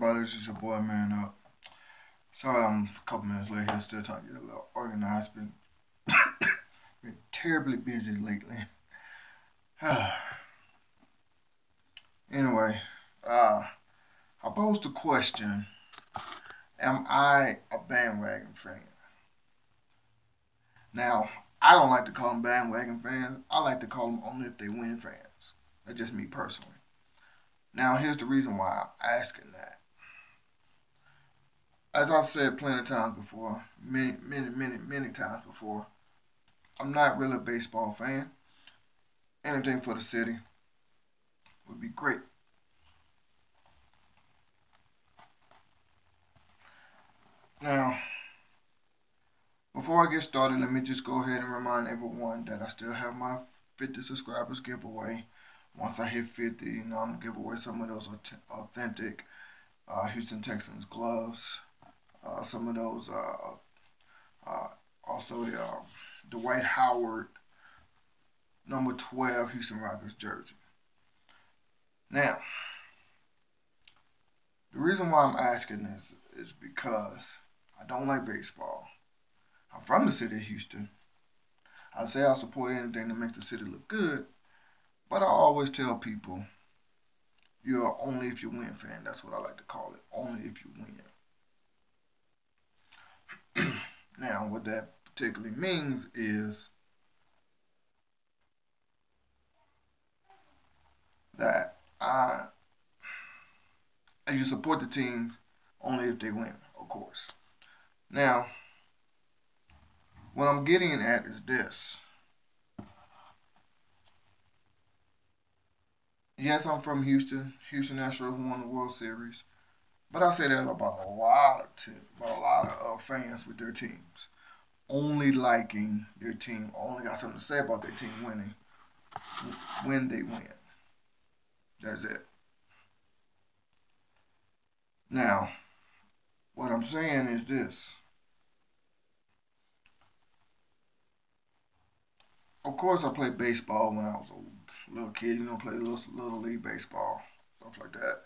Everybody, this is your boy Man Up. Sorry I'm a couple minutes late here, still trying to get a little organized. Been terribly busy lately. Anyway, I posed the question, am I a bandwagon fan? Now, I don't like to call them bandwagon fans. I like to call them only if they win fans. That's just me personally. Now, here's the reason why I'm asking that. As I've said plenty of times before, many times before, I'm not really a baseball fan. Anything for the city would be great. Now, before I get started, let me just go ahead and remind everyone that I still have my 50 subscribers giveaway. Once I hit 50, I'm going to give away some of those authentic Houston Texans gloves. Some of those, uh, also the Dwight Howard number 12 Houston Rockets jersey. Now, the reason why I'm asking this is because I don't like baseball. I'm from the city of Houston. I say I support anything that makes the city look good, but I always tell people you're only if you win fan. That's what I like to call it. Only if you win. Now, what that particularly means is that you support the team only if they win, of course. Now, what I'm getting at is this. Yes, I'm from Houston. Houston Astros won the World Series. But I say that about a lot of fans with their teams. Only liking their team, only got something to say about their team winning when they win. That's it. Now, what I'm saying is this. Of course, I played baseball when I was a little kid. Played little league baseball, stuff like that.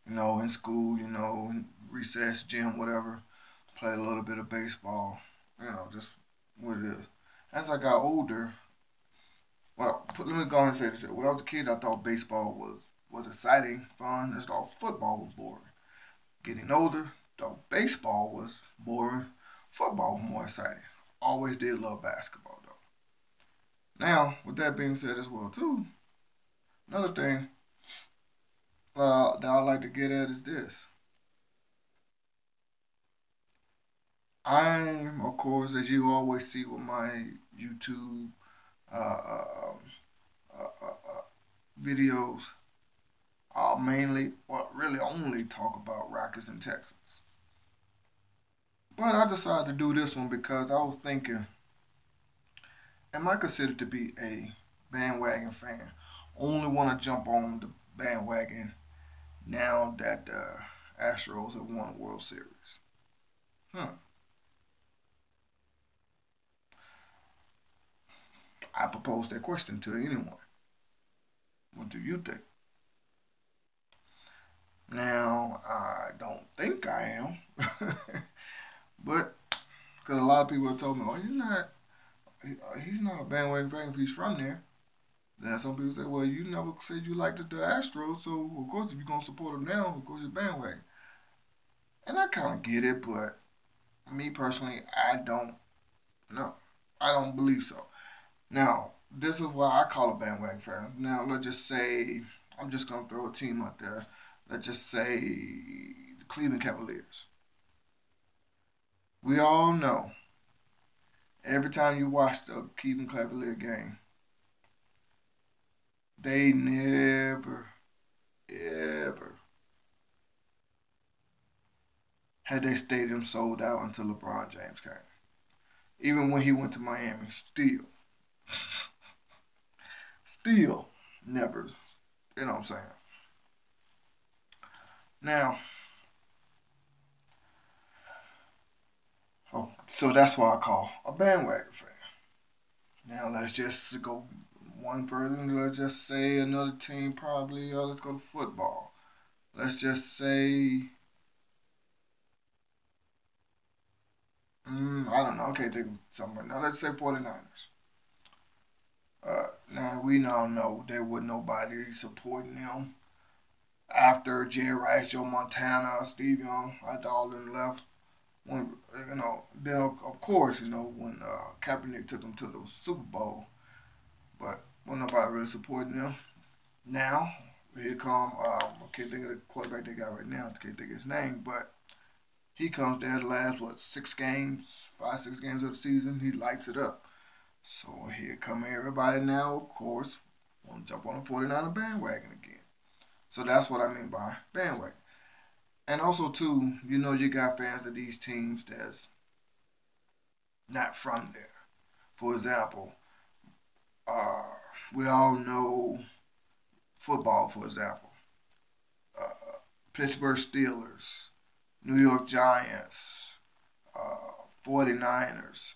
In school, in recess, gym, whatever. Played a little bit of baseball. Just what it is. As I got older, well, let me go and say this. When I was a kid, I thought baseball was exciting, fun. I thought football was boring. Getting older, thought baseball was boring. Football was more exciting. Always did love basketball though. Now, with that being said as well too, another thing that I like to get at is this. I'm, of course, as you always see with my YouTube uh, uh, um, videos, I'll mainly, or really only talk about Rockets and Texans. But I decided to do this one because I was thinking, am I considered to be a bandwagon fan? Only want to jump on the bandwagon now that the Astros have won the World Series. Hmm. I propose that question to anyone. What do you think? Now, I don't think I am. But, because a lot of people have told me, oh, he's not a bandwagon fan if he's from there. Then some people say, well, you never said you liked the Astros, so of course if you're going to support them now, of course you're bandwagon. And I kind of get it, but me personally, I don't know. I don't believe so. Now, this is why I call a bandwagon fan. Now, let's just say, I'm just going to throw a team out there. Let's just say the Cleveland Cavaliers. We all know every time you watch the Cleveland Cavalier game, they never, ever had their stadium sold out until LeBron James came. Even when he went to Miami, still never, you know what I'm saying? Now, so that's why I call a bandwagon fan. Now let's just go one further. Let's just say another team probably. Let's go to football. Let's just say. I can't think of something right now. Let's say 49ers. Now we now know there was nobody supporting them after Jerry Rice, Joe Montana, Steve Young, after all of them left. When then of course when Kaepernick took them to the Super Bowl, but wasn't nobody really supporting them. Now here come I can't think of the quarterback they got right now. I can't think of his name, but he comes there the last 6 games, 5 6 games of the season. He lights it up. So here come everybody now. Of course, want to jump on the 49er bandwagon again. So that's what I mean by bandwagon. And also too, you got fans of these teams that's not from there. For example, uh, we all know football. For example, uh, Pittsburgh Steelers, New York Giants, 49ers,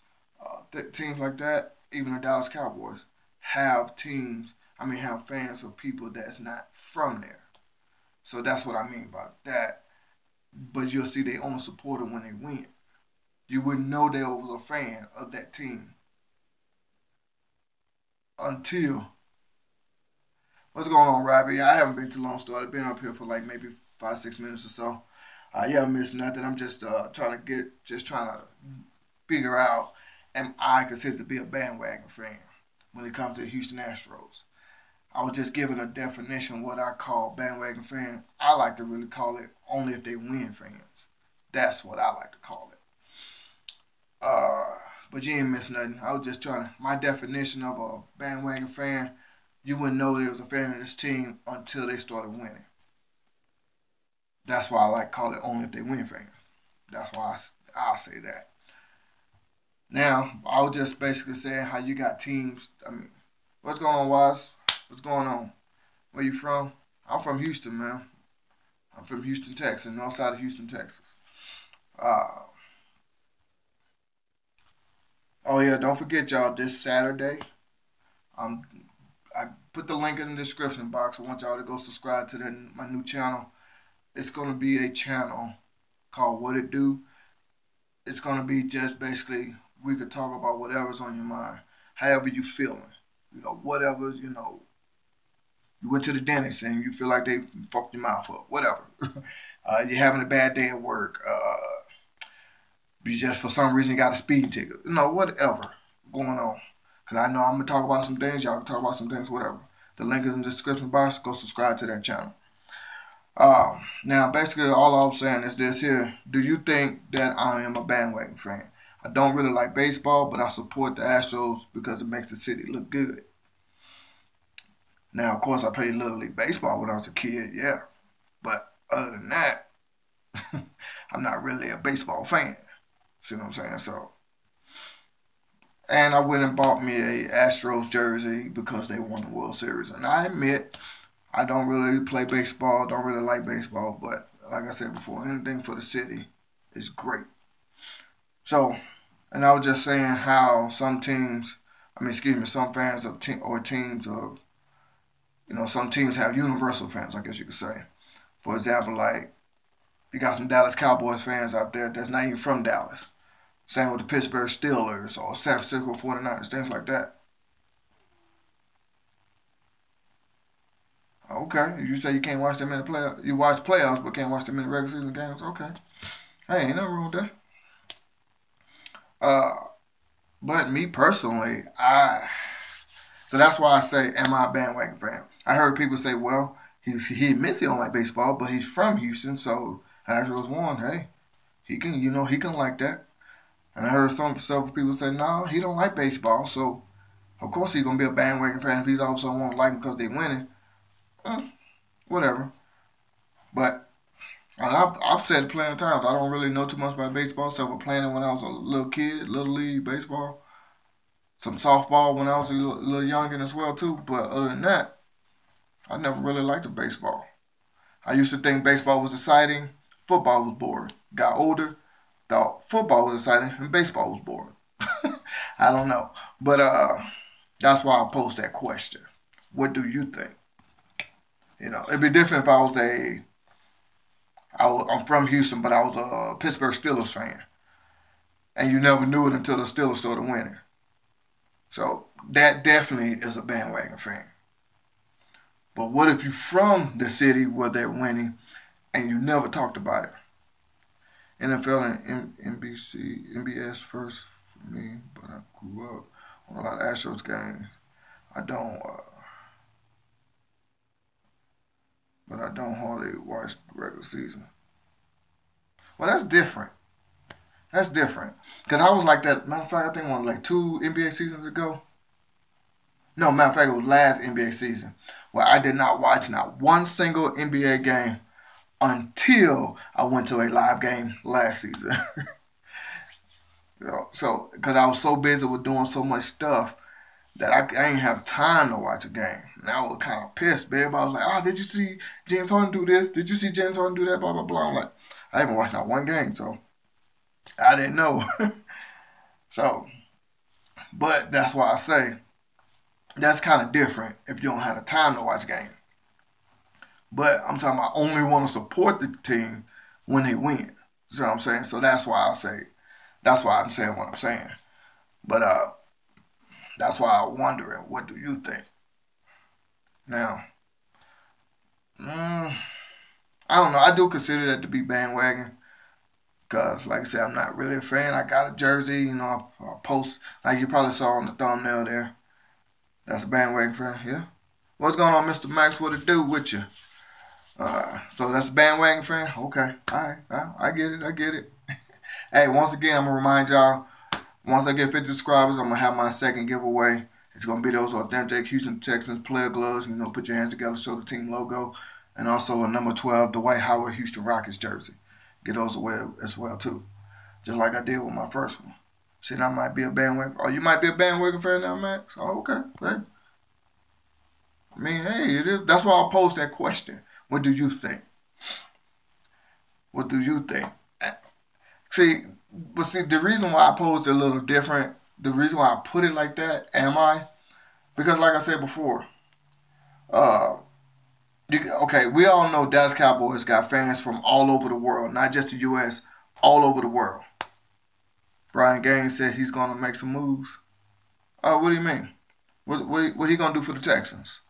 teams like that, even the Dallas Cowboys, have teams, have fans of people that's not from there. So that's what I mean by that. But you'll see they only support it when they win. You wouldn't know they was a fan of that team until. What's going on, Robbie? I haven't been too long, so I've been up here for like maybe 5 6 minutes or so. You haven't missed nothing. I'm just trying to figure out, am I considered to be a bandwagon fan when it comes to the Houston Astros? I was just giving a definition of what I call bandwagon fan. I like to really call it only if they win fans. That's what I like to call it. But you ain't missed nothing. I was just my definition of a bandwagon fan, you wouldn't know there was a fan of this team until they started winning. That's why I like to call it only if they win fans. That's why I'll say that. Now, I was just basically saying how you got teams. What's going on, Wise? What's going on? Where you from? I'm from Houston, man. I'm from Houston, Texas, north side of Houston, Texas. Uh, oh yeah, don't forget y'all. This Saturday, um, I put the link in the description box. I want y'all to go subscribe to my new channel. It's gonna be a channel called What It Do. It's gonna be just basically we could talk about whatever's on your mind, however you feeling. Whatever, you went to the dentist and you feel like they fucked your mouth up, whatever. You're having a bad day at work. You just for some reason you got a speeding ticket. Whatever going on. Because I know I'm going to talk about some things. Y'all can talk about some things, whatever. The link is in the description box. Go subscribe to that channel. Now, basically, all I'm saying is this here. Do you think that I am a bandwagon fan? I don't really like baseball, but I support the Astros because it makes the city look good. Now, of course, I played Little League Baseball when I was a kid, yeah. But other than that, I'm not really a baseball fan. See what I'm saying? So, and I went and bought me a Astros jersey because they won the World Series. And I admit, I don't really play baseball, don't really like baseball, but like I said before, anything for the city is great. So, and I was just saying how some teams, some fans of teams of, some teams have universal fans, I guess you could say. For example, like, you got some Dallas Cowboys fans out there that's not even from Dallas. Same with the Pittsburgh Steelers or San Francisco 49ers, things like that. Okay, you say you can't watch them in the playoffs. You watch playoffs, but can't watch them in the regular season games. Okay. Hey, ain't nothing wrong with that. Uh, but me personally, so that's why I say, am I a bandwagon fan? I heard people say, well, he admits he don't like baseball, but he's from Houston, so Astros won. Hey, he can like that. And I heard several people say, no, he don't like baseball, so of course he's gonna be a bandwagon fan if he's also won't like him because they winning. Whatever. But I've said it plenty of times. I don't really know too much about baseball, except for playing it when I was a little kid, little league baseball, some softball when I was a little younger as well too. But other than that, I never really liked the baseball. I used to think baseball was exciting, football was boring. Got older, thought football was exciting and baseball was boring. I don't know, but that's why I posed that question. What do you think? It'd be different if I'm from Houston, but I was a Pittsburgh Steelers fan. and you never knew it until the Steelers started winning. So that definitely is a bandwagon fan. But what if you're from the city where they're winning and you never talked about it? NFL and NBS first for me, but I grew up on a lot of Astros games. I don't, but I don't hardly watch the regular season. Well, that's different. That's different. Because I was like that. Matter of fact, I think it was like 2 NBA seasons ago. No, matter of fact, it was last NBA season where I did not watch not one single NBA game until I went to a live game last season. So, because I was so busy with doing so much stuff that I ain't have time to watch a game. And I was kind of pissed, babe. I was like, oh, did you see James Harden do this? Did you see James Harden do that? Blah, blah, blah. I'm like, I haven't watched not one game, so I didn't know. So, but that's why I say that's kind of different if you don't have the time to watch a game. But I'm talking about only want to support the team when they win. You know what I'm saying? So that's why that's why I'm saying what I'm saying. But that's why I'm wondering, what do you think? Now, I don't know. I do consider that to be bandwagon. Because, like I said, I'm not really a fan. I got a jersey, I post, like you probably saw on the thumbnail there. That's a bandwagon fan, yeah. What's going on, Mr. Max? What it do with you? So that's a bandwagon fan? Okay. All right. I get it. Hey, once again, I'm going to remind y'all, once I get 50 subscribers, I'm going to have my second giveaway. It's going to be those authentic Houston Texans player gloves. Put your hands together, show the team logo. And also a number 12 Dwight Howard Houston Rockets jersey. Get those away as well, too. Just like I did with my first one. See, I might be a bandwagon. Oh, you might be a bandwagon fan now, Max? Oh, okay. Hey. I mean, hey, it is. That's why I posed that question. What do you think? What do you think? See, the reason why I posed it a little different, the reason why I put it like that, because like I said before, okay, we all know Dallas Cowboys got fans from all over the world, not just the U.S., all over the world. Brian Gaines said he's going to make some moves. Oh, what do you mean? What he going to do for the Texans?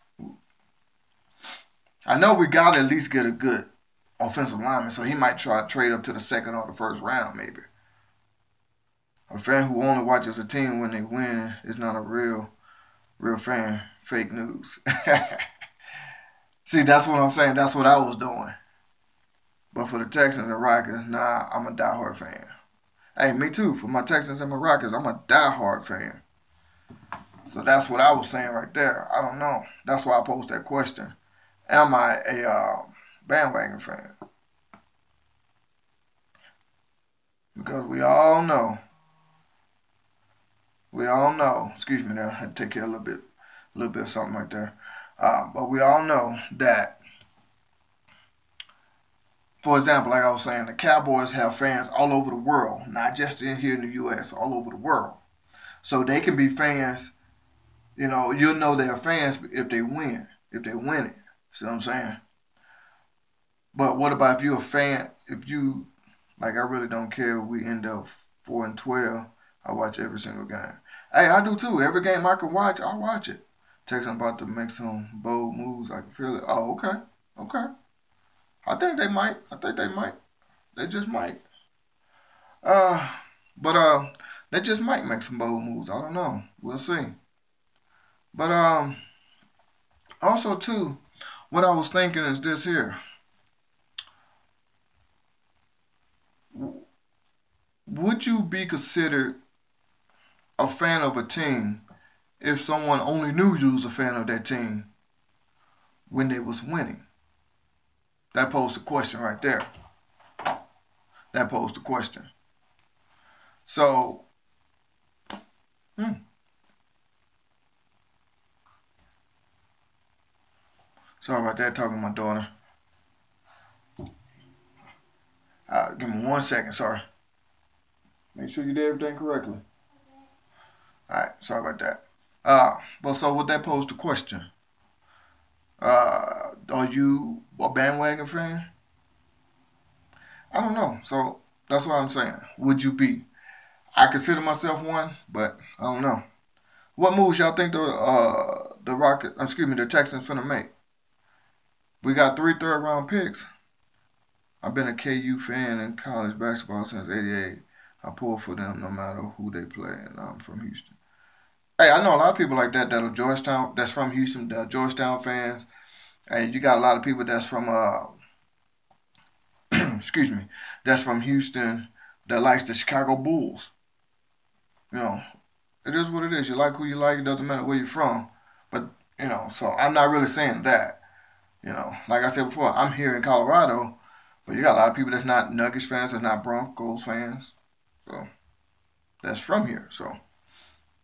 I know we got to at least get a good offensive lineman, so he might try to trade up to the second or the first round, maybe. A fan who only watches a team when they win is not a real fan. Fake news. See, that's what I'm saying. That's what I was doing. But for the Texans and Rockets, nah, I'm a diehard fan. Hey, me too. For my Texans and my Rockets, I'm a diehard fan. So that's what I was saying right there. I don't know. That's why I posed that question. Am I a bandwagon fan? Because we all know. Excuse me, there. I had to take care of a little bit of something right there. But we all know that, for example, like I was saying, the Cowboys have fans all over the world, not just here in the U.S., all over the world. So they can be fans, you'll know they're fans if they win, if they win it. See what I'm saying? But what about if you're a fan, I really don't care if we end up 4-12, I watch every single game. Hey, I do too. Every game I can watch, I watch it. Texans about to make some bold moves. I can feel it. Oh, okay. I think they might. They just might. But they just might make some bold moves. I don't know. We'll see. But also too, what I was thinking is this here. Would you be considered a fan of a team if someone only knew you was a fan of that team when they was winning? That posed the question right there. That posed the question. So, sorry about that, talking to my daughter. Give me 1 second, sorry. Make sure you did everything correctly. Alright, sorry about that. But so would that pose the question? Are you a bandwagon fan? I don't know. So that's what I'm saying. Would you be? I consider myself one, but I don't know. What moves y'all think the Texans finna make? We got 3 third-round picks. I've been a KU fan in college basketball since '88. I pull for them no matter who they play, and I'm from Houston. Hey, I know a lot of people like that are Georgetown, that's from Houston, that are Georgetown fans. Hey, you got a lot of people that's from excuse me, that's from Houston that likes the Chicago Bulls. You know, it is what it is. You like who you like. It doesn't matter where you're from. But so I'm not really saying that. Like I said before, I'm here in Colorado, but you got a lot of people that's not Nuggets fans, that's not Broncos fans, so that's from here. So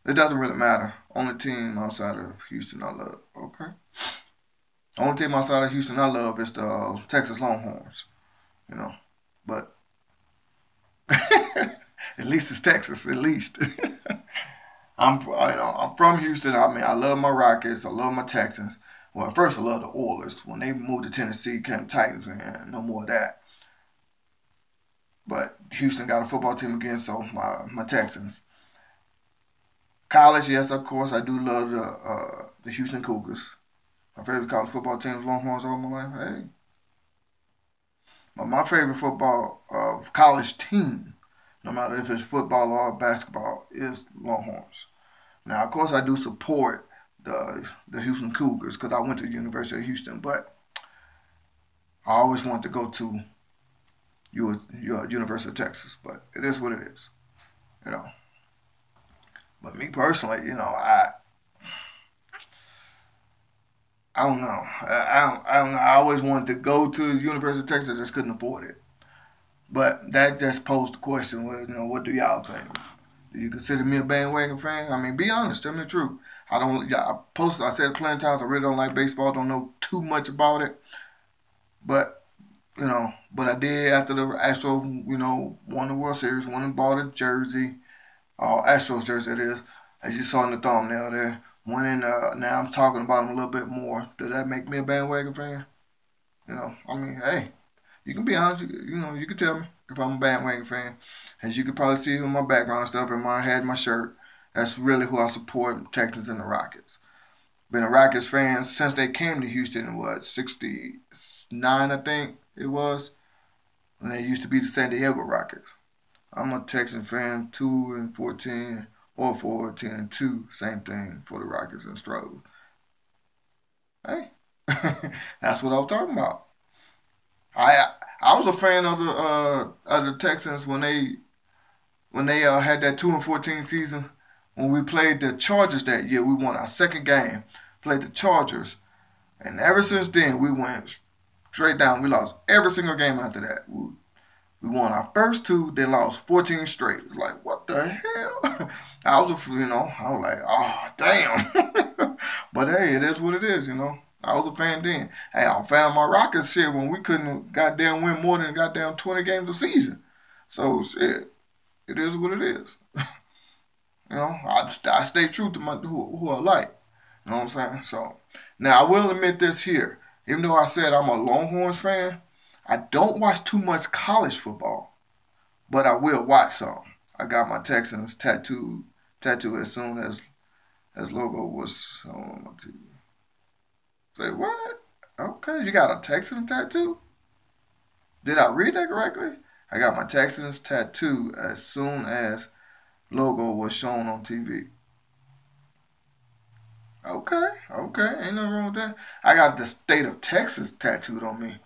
it doesn't really matter. Only team outside of Houston I love. Okay. Only team outside of Houston I love is the Texas Longhorns. But at least it's Texas. At least I'm from Houston. I mean, I love my Rockets. I love my Texans. Well, at first I love the Oilers. When they moved to Tennessee, came Titans, man. No more of that. But Houston got a football team again, so my Texans. College, yes, of course, I do love the Houston Cougars. My favorite college football team is Longhorns all my life. Hey, but my favorite football college team, no matter if it's football or basketball, is Longhorns. Now, of course, I do support the Houston Cougars because I went to the University of Houston, but I always wanted to go to your University of Texas. But it is what it is, you know. But me personally, I don't know. I don't know. I always wanted to go to the University of Texas, I just couldn't afford it. But that just posed the question. Well, what do y'all think? Do you consider me a bandwagon fan? I mean, be honest. Tell me the truth. I don't. Yeah, I said it plenty of times. I really don't like baseball. Don't know too much about it. But but I did after the Astros, won the World Series, won and bought a jersey, Astros jersey it is, as you saw in the thumbnail there. Went in. Now I'm talking about them a little bit more. Does that make me a bandwagon fan? I mean, hey, you can be honest. You can tell me if I'm a bandwagon fan. As you can probably see in my background stuff, in my head, my shirt. That's really who I support, Texans and the Rockets. Been a Rockets fan since they came to Houston in what, 69, I think it was. And they used to be the San Diego Rockets. I'm a Texan fan, 2-14 or 14-2, same thing for the Rockets and Stros. Hey, that's what I was talking about. I I was a fan of the Texans when they had that 2-14 season. When we played the Chargers that year, we won our second game. Played the Chargers, and ever since then we went straight down. We lost every single game after that. We won our first two, then lost 14 straight. It's like, what the hell? I was like, oh damn. But hey, it is what it is. I was a fan then. Hey, I'm a fan of my Rockets shit when we couldn't goddamn win more than goddamn 20 games a season. So shit, it is what it is. I stay true to who I like. You know what I'm saying? So now I will admit this here. Even though I said I'm a Longhorns fan, I don't watch too much college football, but I will watch some. I got my Texans tattoo as soon as logo was on my TV. Say what? Okay, you got a Texans tattoo? Did I read that correctly? I got my Texans tattoo as soon as logo was shown on TV. Okay, okay, ain't nothing wrong with that. I got the state of Texas tattooed on me.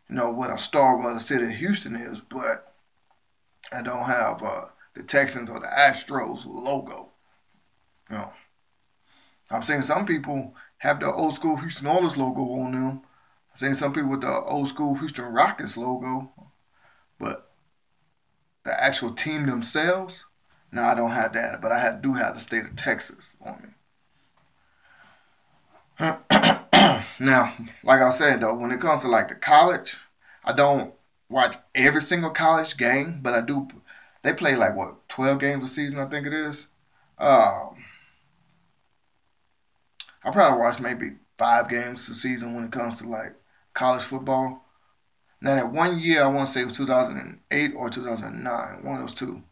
What a star of the city of Houston is, but I don't have the Texans or the Astros logo. You know, I've seen some people have the old school Houston Oilers logo on them. I've seen some people with the old school Houston Rockets logo, but the actual team themselves, no, I don't have that. But do have the state of Texas on me. Now, like I was saying though, when it comes to like the college, I don't watch every single college game, but I do. They play like what, 12 games a season, I think it is. Um, I probably watch maybe 5 games a season when it comes to like college football. Now that one year, I want to say it was 2008 or 2009, one of those two.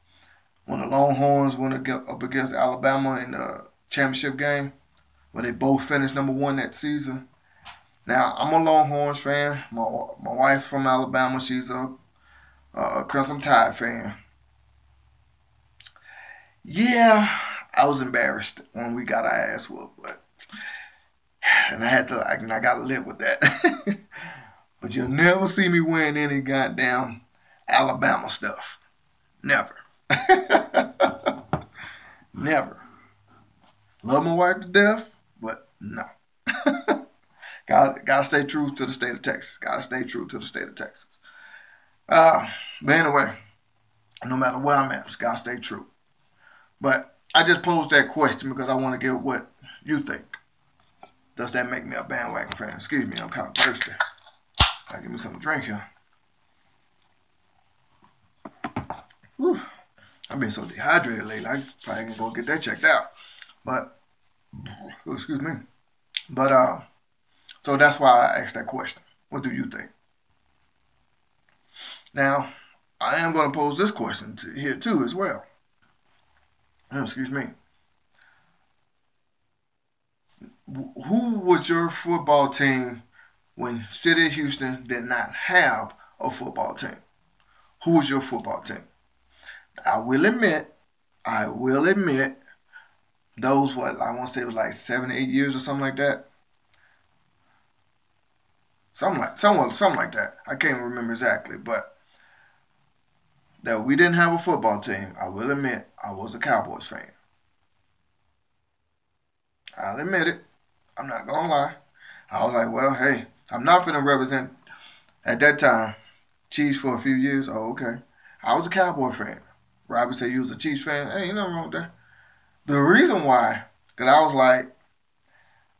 when the Longhorns went up against Alabama in the championship game, where they both finished #1 that season. Now, I'm a Longhorns fan. My wife from Alabama, she's a Crimson Tide fan. Yeah, I was embarrassed when we got our ass whooped, but and I got to live with that. But you'll never see me wearing any goddamn Alabama stuff. Never. Never. Love my wife to death, but no. Gotta stay true to the state of Texas. Gotta stay true to the state of Texas. But anyway, no matter where I'm at, just gotta stay true. But I just posed that question because I want to get what you think. Does that make me a bandwagon fan? Excuse me, I'm kind of thirsty. Gotta give me something to drink here. Whew. I've been so dehydrated lately. I probably can go get that checked out. But, excuse me. But, so that's why I asked that question. What do you think? Now, I am going to pose this question here too as well. Excuse me. Who was your football team when City of Houston did not have a football team? Who was your football team? I will admit, those what I want to say it was like 7 or 8 years or something like that. Something like that. I can't remember exactly, but that we didn't have a football team. I will admit, I was a Cowboys fan. I'll admit it. I'm not gonna lie. I was like, well, hey, I'm not gonna represent at that time Chiefs for a few years. Oh, okay. I was a Cowboy fan. Robbie said you was a Chiefs fan. Hey, ain't nothing wrong with that. The reason why, because I was like,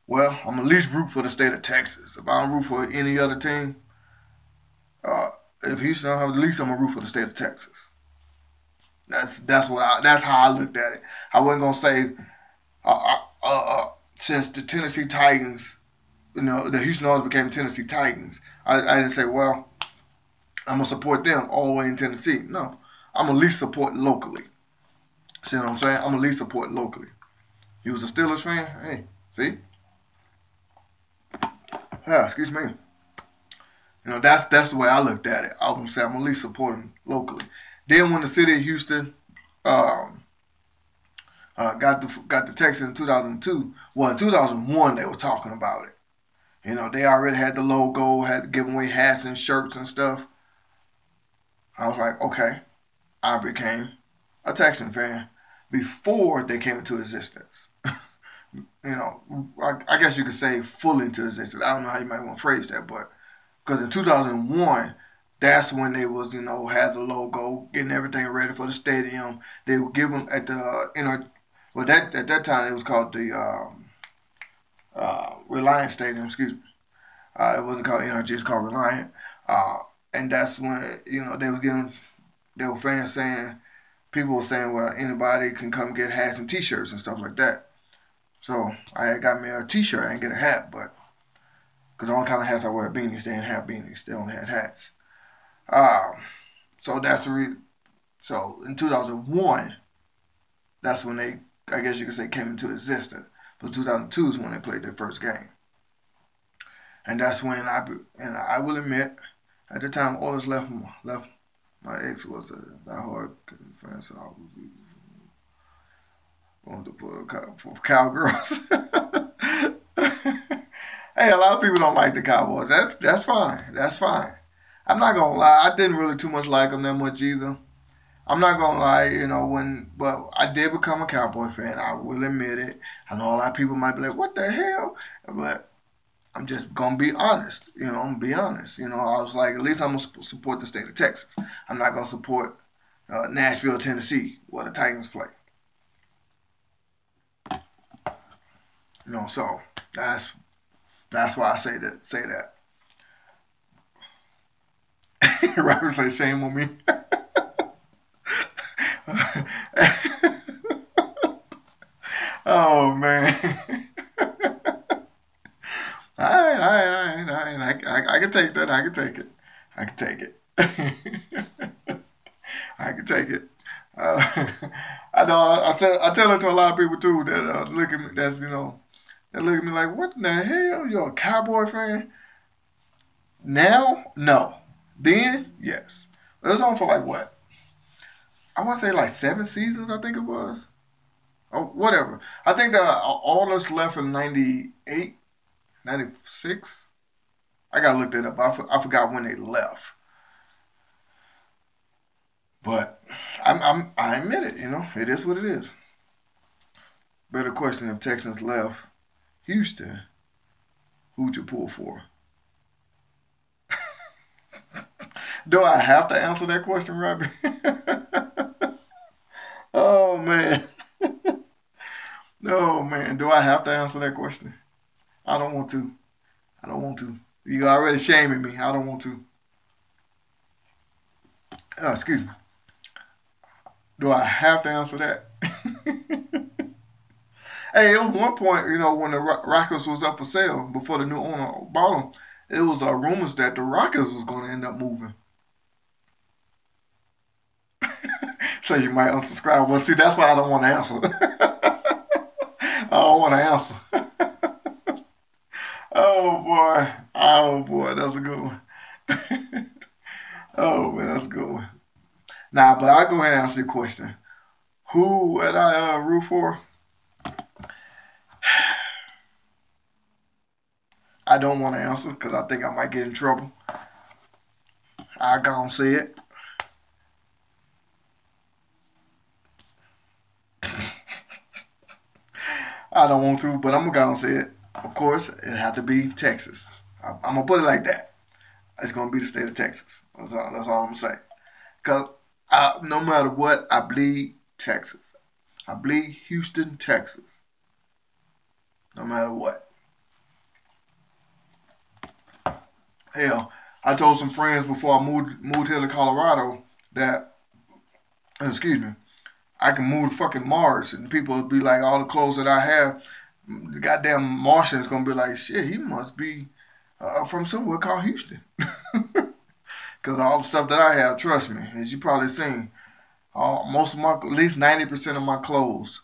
well, I'm at least root for the state of Texas. If I don't root for any other team, if Houston don't have, at least I'm gonna root for the state of Texas. That's how I looked at it. I wasn't gonna say since the Tennessee Titans, the Houston Oilers became Tennessee Titans. I didn't say, well, I'm gonna support them all the way in Tennessee. No, I'm gonna at least support locally. See what I'm saying? I'm gonna at least support locally. You was a Steelers fan? Hey, see? Yeah, excuse me. That's the way I looked at it. I was gonna say I'm gonna at least support them locally. Then when the city of Houston got the Texans in 2002, well, in 2001 they were talking about it. They already had the logo, had given away hats and shirts and stuff. I was like, okay, I became a Texan fan before they came into existence. I guess you could say full into existence. I don't know how you might want to phrase that, but because in 2001, that's when they was, had the logo, getting everything ready for the stadium. They were given at the at that time it was called the Reliant Stadium. Excuse me. It wasn't called NRG. It's called Reliant. And that's when they were fans saying, people were saying, well, anybody can come get hats and T-shirts and stuff like that. So I had got me a T-shirt. I didn't get a hat, but because the only kind of hats I wear are beanies. They didn't have beanies. They only had hats. So that's the reason. So in 2001, that's when they, I guess you could say, came into existence. But 2002 is when they played their first game. And that's when I will admit, at the time, Oilers left. My ex was a diehard fan, so I was going to put for Cowgirls. Hey, a lot of people don't like the Cowboys. That's fine. That's fine. I'm not gonna lie. I didn't really too much like them that much either. I'm not gonna lie. But I did become a Cowboy fan. I will admit it. I know a lot of people might be like, "What the hell?" But I'm just gonna be honest. I'm gonna be honest. I was like, at least I'm gonna support the state of Texas. I'm not gonna support Nashville, Tennessee, where the Titans play. So that's why I say that. Robert say shame on me. Oh man. All right. I can take that. I can take it. I can take it. Uh, I know. I tell it to a lot of people too that look at me. That they look at me like, what in the hell? You're a Cowboy fan? Now, no. Then, yes. It was on for like what? I want to say like 7 seasons. I think it was. Oh, whatever. I think the all us left in 98, 96. I gotta look that up. I forgot when they left. But I admit it. It is what it is. Better question: if Texans left Houston, who'd you pull for? Do I have to answer that question, Robbie? Oh man. Oh man. Do I have to answer that question? I don't want to. I don't want to. You already shaming me. I don't want to. Excuse me. Do I have to answer that? Hey, it was one point, when the Rockets was up for sale before the new owner bought them. It was rumors that the Rockets was going to end up moving. So you might unsubscribe. Well, see, that's why I don't want to answer. I don't want to answer. Oh boy. Oh boy, that's a good one. Oh man, that's a good one. Nah, but I'll go ahead and answer your question. Who would I root for? I don't want to answer because I think I might get in trouble. I gonna say it. I don't want to, but I'm gonna say it. Of course, it had to be Texas. I'm gonna put it like that. It's gonna be the state of Texas. That's all I'm saying. Cause no matter what, I bleed Texas. I bleed Houston, Texas. No matter what. Hell, I told some friends before I moved here to Colorado that, excuse me, I can move to fucking Mars, and people would be like, all the clothes that I have, the goddamn Martian's gonna be like, shit, he must be from somewhere called Houston. Because all the stuff that I have, trust me, as you probably seen, at least 90% of my clothes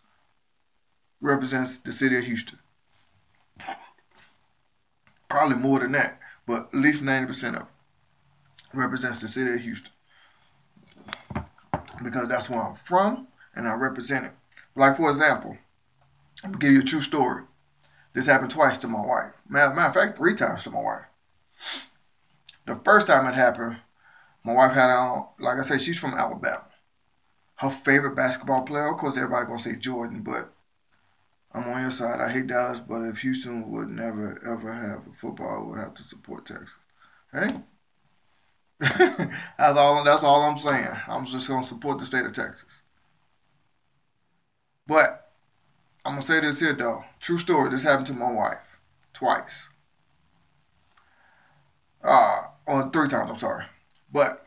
represents the city of Houston. Probably more than that, but at least 90% of it represents the city of Houston. Because that's where I'm from, and I represent it. Like, for example, I'm going to give you a true story. This happened twice to my wife. Matter of fact, 3 times to my wife. The first time it happened, my wife had on, like I said, she's from Alabama. Her favorite basketball player, of course, everybody going to say Jordan, but I'm on your side. I hate Dallas, but if Houston would never, ever have a football, I would have to support Texas. Hey? That's all I'm saying. I'm just going to support the state of Texas. But I'm going to say this here, though. True story. This happened to my wife. Twice. Or 3 times, I'm sorry. But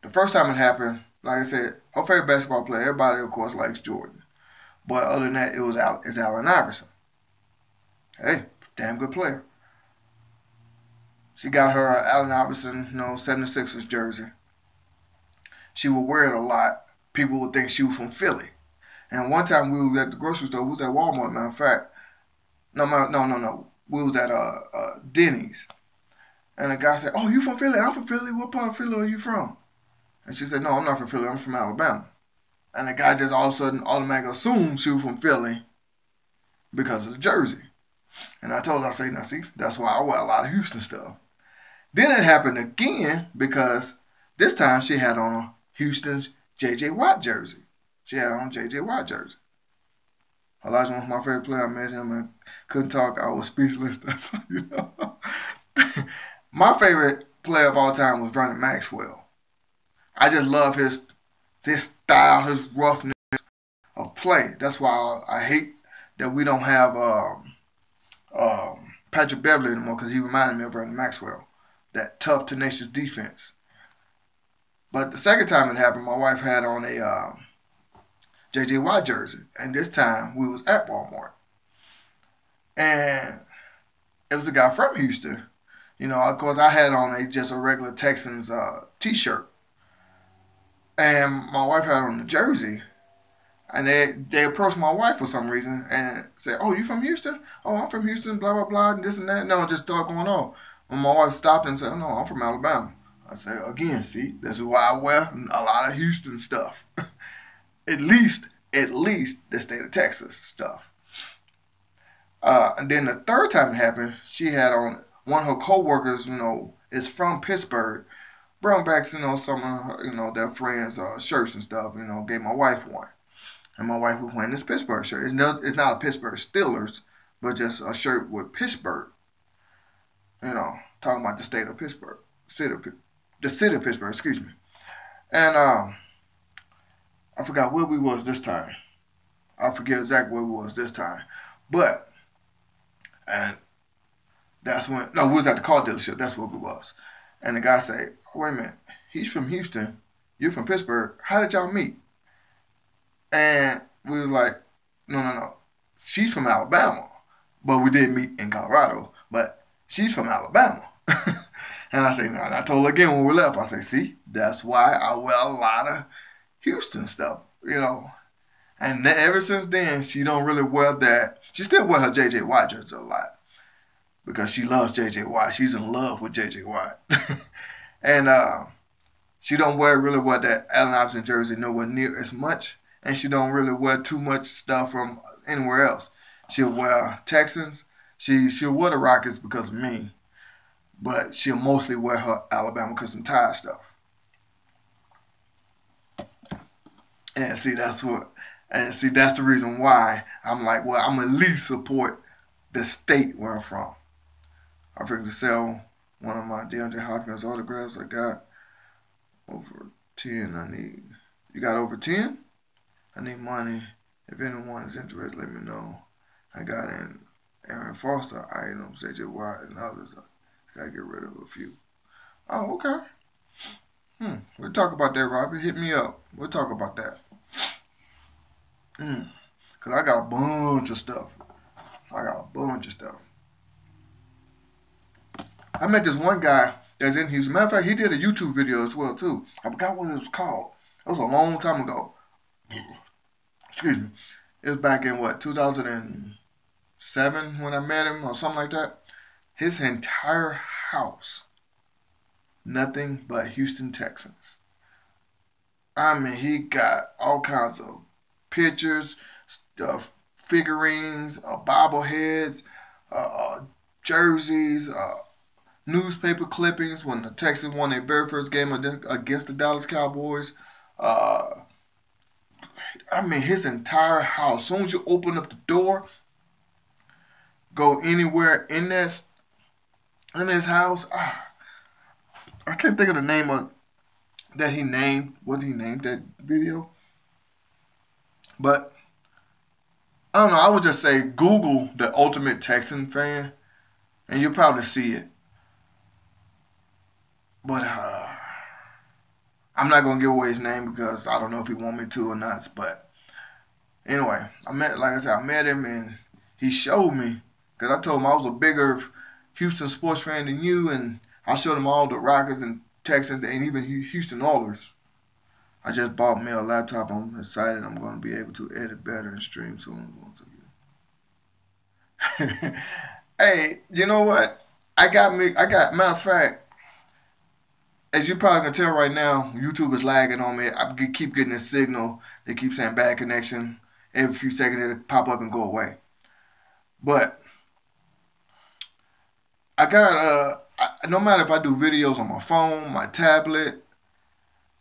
the first time it happened, like I said, her favorite basketball player, everybody, of course, likes Jordan. But other than that, it's Allen Iverson. Hey, damn good player. She got her Allen Iverson, 76ers jersey. She would wear it a lot. People would think she was from Philly. And one time we were at the grocery store. We was at Walmart, matter of fact. No. We was at Denny's. And the guy said, "Oh, you from Philly? I'm from Philly. What part of Philly are you from?" And she said, "No, I'm not from Philly. I'm from Alabama." And the guy just all of a sudden automatically assumed she was from Philly because of the jersey. And I told her, I said, "Now see, that's why I wear a lot of Houston stuff." Then it happened again because this time she had on Houston's J.J. Watt jersey. She had on J.J. Watt jersey. Elijah was my favorite player. I met him and couldn't talk. I was speechless. That's My favorite player of all time was Vernon Maxwell. I just love his style, his roughness of play. That's why I hate that we don't have Patrick Beverly anymore, because he reminded me of Vernon Maxwell. That tough, tenacious defense. But the second time it happened, my wife had on a J.J. Watt jersey. And this time we was at Walmart. And it was a guy from Houston. Of course, I had on just a regular Texans t-shirt. and my wife had on the jersey. And they approached my wife for some reason and said, "Oh, you from Houston? Oh, I'm from Houston, blah, blah, blah, and this and that." No, just start going on. When my wife stopped and said, "Oh, no, I'm from Alabama." I said, again, see, this is why I wear a lot of Houston stuff. at least the state of Texas stuff. And then the third time it happened, she had on one of her coworkers, is from Pittsburgh, brought back, some of her, their friends' shirts and stuff, gave my wife one. And my wife was wearing this Pittsburgh shirt. It's not a Pittsburgh Steelers, but just a shirt with Pittsburgh. Talking about the state of Pittsburgh. The city of Pittsburgh, excuse me. And I forgot where we was this time. I forget exactly where we was this time. But, and that's when, no, we was at the car dealership. That's where we was. And the guy said, "Oh, wait a minute. He's from Houston. You're from Pittsburgh. How did y'all meet?" And we were like, no. She's from Alabama. But we did meet in Colorado. But she's from Alabama. And I say, no, and I told her again when we left, I say, see, that's why I wear a lot of Houston stuff, And ever since then, she don't really wear that. She still wear her J.J. Watt jersey a lot. Because she loves J.J. Watt. She's in love with J.J. Watt. And she don't really wear that Allen Iverson jersey nowhere near as much. And she don't really wear too much stuff from anywhere else. She'll wear Texans. She'll wear the Rockets because of me. But she'll mostly wear her Alabama Custom Tire stuff. And see, that's the reason why I'm like, well, I'm at least support the state where I'm from. I figured to sell one of my DeAndre Hopkins autographs. I got over 10. You got over 10? I need money. If anyone is interested, let me know. I got in Aaron Foster items, J.J. Watt, and others. I gotta get rid of a few. Oh, okay. We'll talk about that, Robbie. Hit me up. We'll talk about that. Because I got a bunch of stuff. I met this one guy that's in Houston. Matter of fact, he did a YouTube video as well, too. I forgot what it was called. It was a long time ago. Excuse me. It was back in, 2007 when I met him or something like that. His entire house, nothing but Houston Texans. I mean, he got all kinds of pictures, figurines, bobbleheads, jerseys, newspaper clippings when the Texans won their very first game against the Dallas Cowboys. I mean, his entire house. As soon as you open up the door, go anywhere in his house. I can't think of the name of that he named. What he named that video? But I don't know. I would just say Google the Ultimate Texan Fan, and you'll probably see it. But I'm not gonna give away his name because I don't know if he want me to or not. But anyway, I met him and he showed me, because I told him I was a bigger Houston sports fan than you, and I showed him all the Rockets and Texans and even Houston Oilers. I just bought me a laptop. I'm excited. I'm going to be able to edit better and stream soon. Hey, you know what? Matter of fact, as you probably can tell right now, YouTube is lagging on me. I keep getting this signal. They keep saying bad connection. Every few seconds it'll pop up and go away. But I got, no matter if I do videos on my phone, my tablet,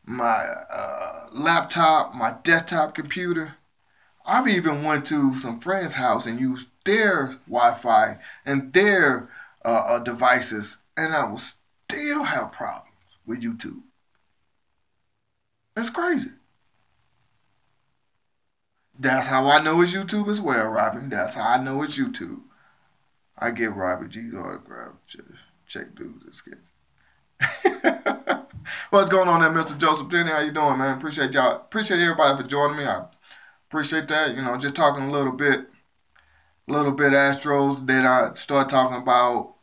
my laptop, my desktop computer, I've even went to some friends' house and used their Wi-Fi and their devices, and I will still have problems with YouTube. It's crazy. That's how I know it's YouTube as well, Robin. That's how I know it's YouTube. I get Robert G's autograph. Check dudes. What's going on there, Mr. Joseph Tenney? How you doing, man? Appreciate y'all. Appreciate everybody for joining me. I appreciate that. Just talking a little bit Astros. Then I start talking about,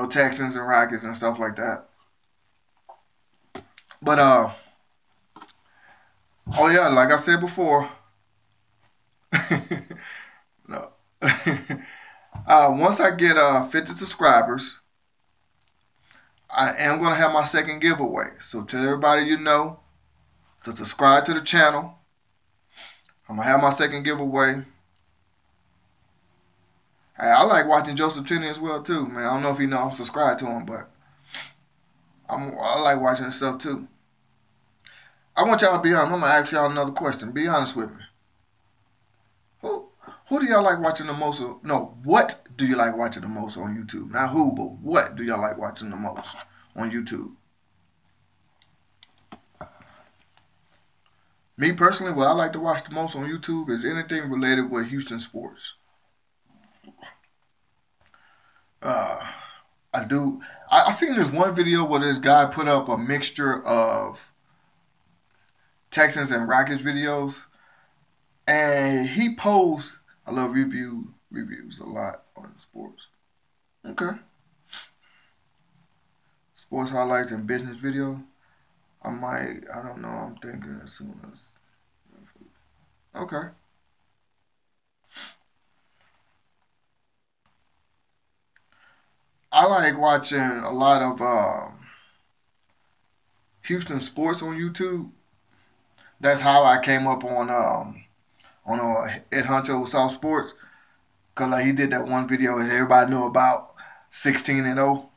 Texans and Rockets and stuff like that. But Oh yeah, like I said before. No. Once I get 50 subscribers, I am gonna have my second giveaway. So tell everybody you know to subscribe to the channel. I'm gonna have my second giveaway. Hey, I like watching Joseph Tenney as well too, man. I don't know if you know I'm subscribed to him, but I like watching his stuff too. I want y'all to be honest. I'm gonna ask y'all another question. Be honest with me. Who who do y'all like watching the most? No, what do you like watching the most on YouTube? Not who, but what do y'all like watching the most on YouTube? Me personally, what I like to watch the most on YouTube is anything related with Houston sports. Uh, I do. I seen this one video where this guy put up a mixture of Texans and Rockets videos, and he posed. I love reviews a lot on sports. Okay, sports highlights and business video. I might. I don't know. I'm thinking as soon as. Okay. I like watching a lot of Houston sports on YouTube. That's how I came up on Ed Huncho with South Sports, cause like he did that one video that everybody knew about, 16-0.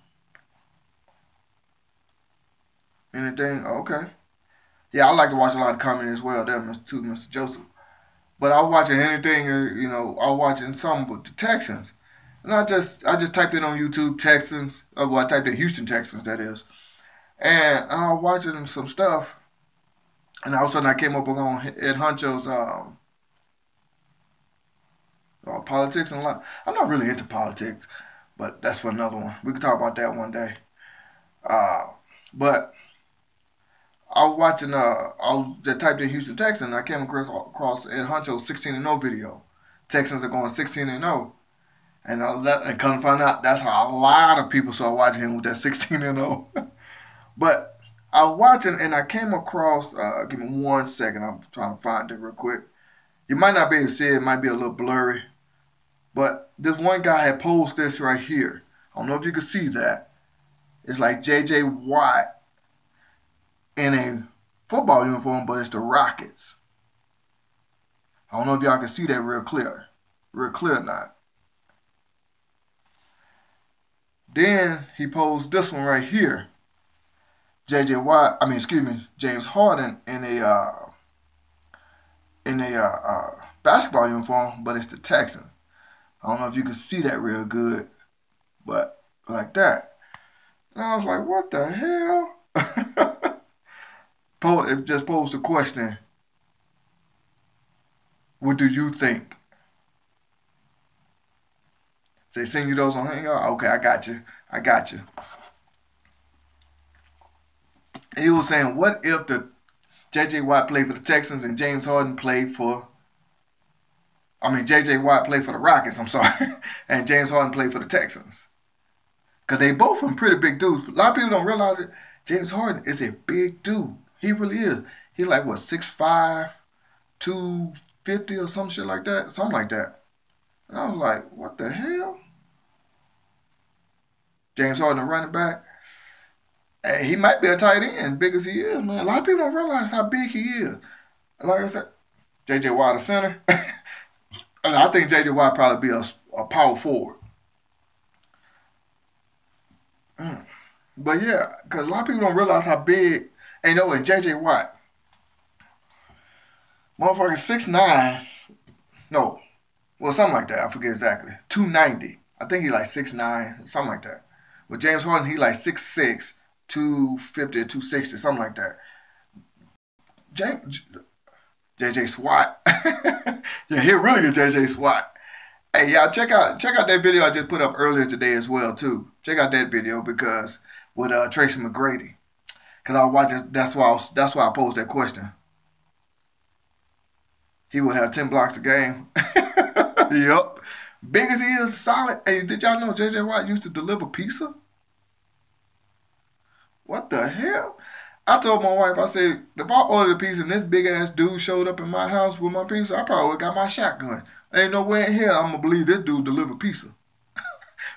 Anything? Okay. Yeah, I like to watch a lot of comedy as well. There, Mr. Joseph. But I was watching anything, I was watching something with the Texans. And I just typed in on YouTube Texans. Well, I typed in Houston Texans, that is. And I was watching some stuff, and all of a sudden I came up on Ed Huncho's politics and a lot. I'm not really into politics, but that's for another one. We can talk about that one day. Uh, but I was watching. I was just typed in Houston Texans, and I came across Ed Huncho's 16-0 video. Texans are going 16-0. And come to find out, that's how a lot of people started watching him with that 16-0. But I was watching and I came across, give me 1 second, I'm trying to find it real quick. You might not be able to see it, it might be a little blurry. But this one guy had posted this right here. I don't know if you can see that. It's like J.J. Watt in a football uniform, but it's the Rockets. I don't know if y'all can see that real clear. Real clear or not. Then he posed this one right here. James Harden in a basketball uniform, but it's the Texans. I don't know if you can see that real good, but like that. And I was like, what the hell? It just posed the question, what do you think? They send you those on Hangout? Okay, I got you. I got you. He was saying, what if the J.J. Watt played for the Texans and James Harden played for... J.J. Watt played for the Rockets, I'm sorry. And James Harden played for the Texans. Because they both some pretty big dudes. A lot of people don't realize it. James Harden is a big dude. He really is. He's like, what, 6'5", 250 or some shit like that? Something like that. And I was like, what the hell? James Harden, running back. Hey, he might be a tight end, big as he is, man. A lot of people don't realize how big he is. Like I said, J.J. Watt, a center. And I think J.J. Watt probably be a power forward. But yeah, because a lot of people don't realize how big, and J.J. Watt, motherfucker 6'9", no, well, something like that. I forget exactly. 290. I think he like 6'9", something like that. But James Harden, he like 6'6", 250 or 260, something like that. JJ Swat. Yeah, he really is JJ Swat. Hey, y'all check out that video I just put up earlier today as well too. Check out that video because with Tracy McGrady. Cause I was watching. That's why I posed that question. He would have 10 blocks a game. Yup. Big as he is, solid. Hey, did y'all know JJ Watt used to deliver pizza? What the hell? I told my wife, I said, if I ordered a pizza and this big ass dude showed up in my house with my pizza, I probably would have got my shotgun. Ain't no way in hell I'm gonna believe this dude delivered pizza.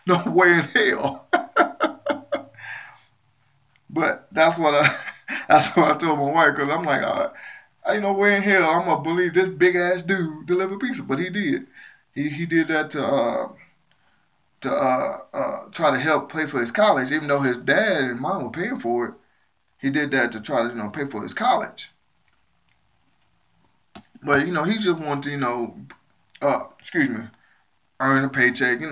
No way in hell. But that's what I told my wife, because I'm like, ain't no way in hell I'm gonna believe this big ass dude delivered pizza. But he did. He did that to try to help pay for his college, even though his dad and mom were paying for it. He did that to try to pay for his college. But he just wanted to earn a paycheck. Be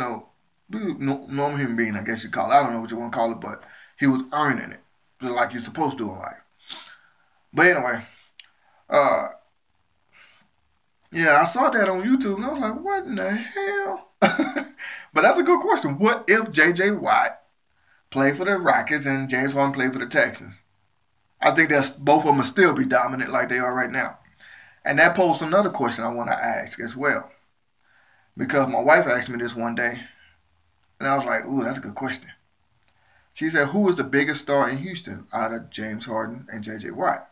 normal human being, I guess you call it. I don't know what you want to call it, but he was earning it, just like you're supposed to in life. But anyway, uh, yeah, I saw that on YouTube, and I was like, what in the hell? But that's a good question. What if J.J. Watt played for the Rockets and James Harden played for the Texans? I think that's both of them will still be dominant like they are right now. And that poses another question I want to ask as well. Because my wife asked me this one day, and I was like, ooh, that's a good question. She said, who is the biggest star in Houston out of James Harden and J.J. Watt?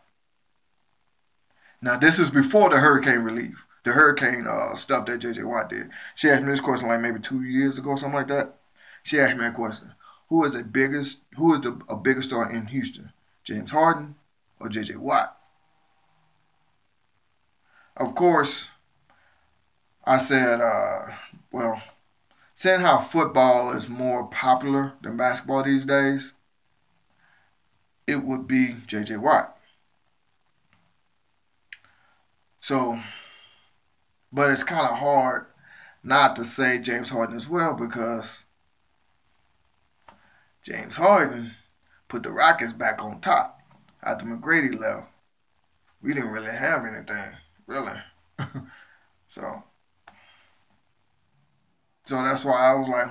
Now, this is before the hurricane relief. The hurricane stuff that J.J. Watt did. She asked me this question like maybe 2 years ago, something like that. She asked me that question. Who is a bigger star in Houston? James Harden or J.J. Watt? Of course, I said, well, seeing how football is more popular than basketball these days, it would be J.J. Watt. So, but it's kind of hard not to say James Harden as well, because James Harden put the Rockets back on top after McGrady left. We didn't really have anything, really. So that's why I was like,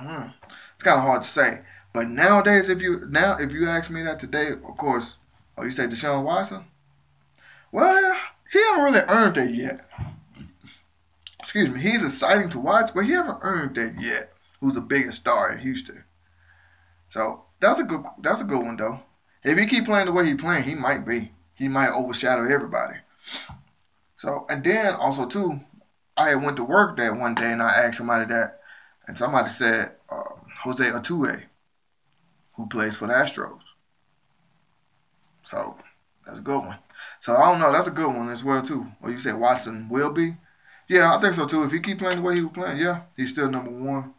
it's kind of hard to say. But nowadays, if you ask me that today, of course, you say Deshaun Watson? Well, he haven't really earned it yet. Excuse me, he's exciting to watch, but he haven't earned that yet. Who's the biggest star in Houston? So that's a good one though. If he keep playing the way he playing, he might be. He might overshadow everybody. So, and then also too, I had went to work that one day and I asked somebody that, and somebody said Jose Altuve, who plays for the Astros. So that's a good one. So I don't know, that's a good one as well too. Or you said Watson will be? Yeah, I think so too. If he keep playing the way he was playing, yeah, he's still number one.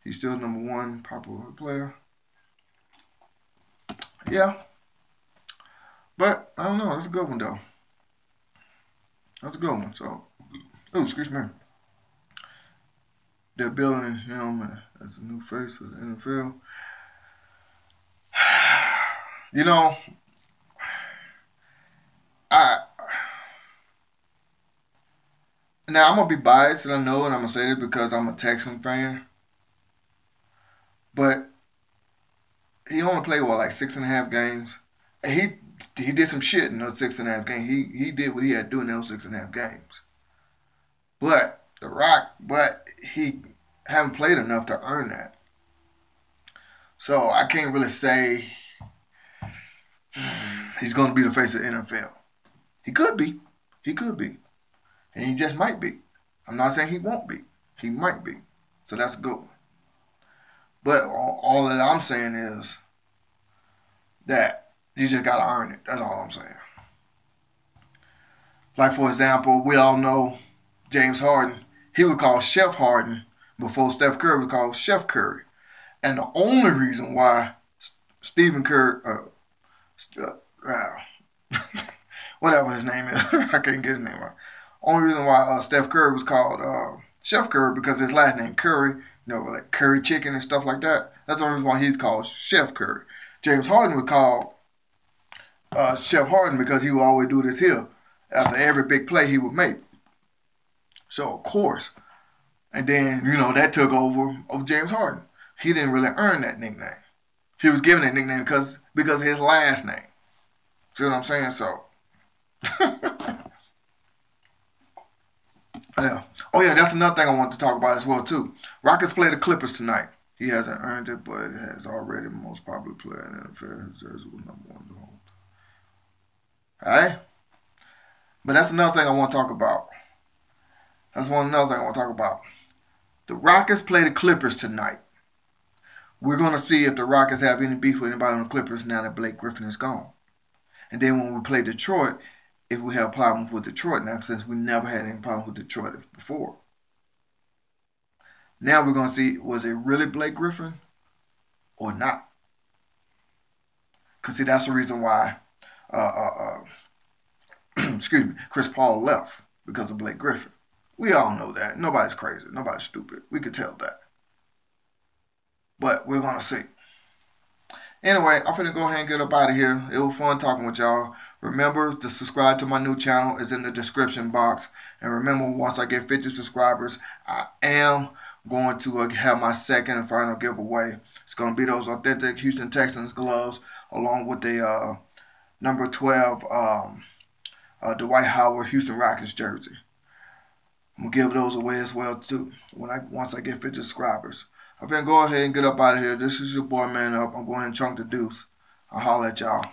He's still number one popular player. Yeah. But I don't know, that's a good one though. That's a good one. So, excuse me. They're building him as a new face for the NFL. Now I'm gonna be biased, and I know, and I'm gonna say this because I'm a Texan fan. But he only played like 6.5 games, and he did some shit in those 6.5 games. He did what he had to do in those 6.5 games. But he haven't played enough to earn that. So I can't really say he's going to be the face of the NFL. He could be. And he just might be. I'm not saying he won't be. He might be. So that's a good one. But all that I'm saying is that you just got to earn it. That's all I'm saying. Like, for example, we all know James Harden. He was called Chef Harden before Steph Curry was called Chef Curry. And the only reason why Stephen Curry, whatever his name is, I can't get his name right. Only reason why Steph Curry was called Chef Curry, because his last name Curry, like curry chicken and stuff like that. That's the only reason why he's called Chef Curry. James Harden was called Chef Harden because he would always do this here after every big play he would make. So, of course. And then, that took over of James Harden. He didn't really earn that nickname. He was given that nickname because of his last name. See what I'm saying? So, yeah. Oh, yeah, that's another thing I want to talk about as well, too. Rockets play the Clippers tonight. He hasn't earned it, but has already the most popular player in the NFL. His jersey was number one the whole time. Alright? But that's another thing I want to talk about. Another thing I want to talk about. The Rockets play the Clippers tonight. We're going to see if the Rockets have any beef with anybody on the Clippers now that Blake Griffin is gone. And then when we play Detroit, if we have problems with Detroit now, since we never had any problems with Detroit before. Now we're going to see, was it really Blake Griffin or not? Because, see, that's the reason why, excuse me, Chris Paul left because of Blake Griffin. We all know that. Nobody's crazy. Nobody's stupid. We could tell that. But we're going to see. Anyway, I'm finna go ahead and get up out of here. It was fun talking with y'all. Remember to subscribe to my new channel. It's in the description box. And remember, once I get 50 subscribers, I am going to have my second and final giveaway. It's going to be those authentic Houston Texans gloves along with the number 12 Dwight Howard Houston Rockets jersey. I'm going to give those away as well too once I get 50 subscribers. I'm going to go ahead and get up out of here. This is your boy Man Up. I'm going to chunk the deuce. I'll holler at y'all.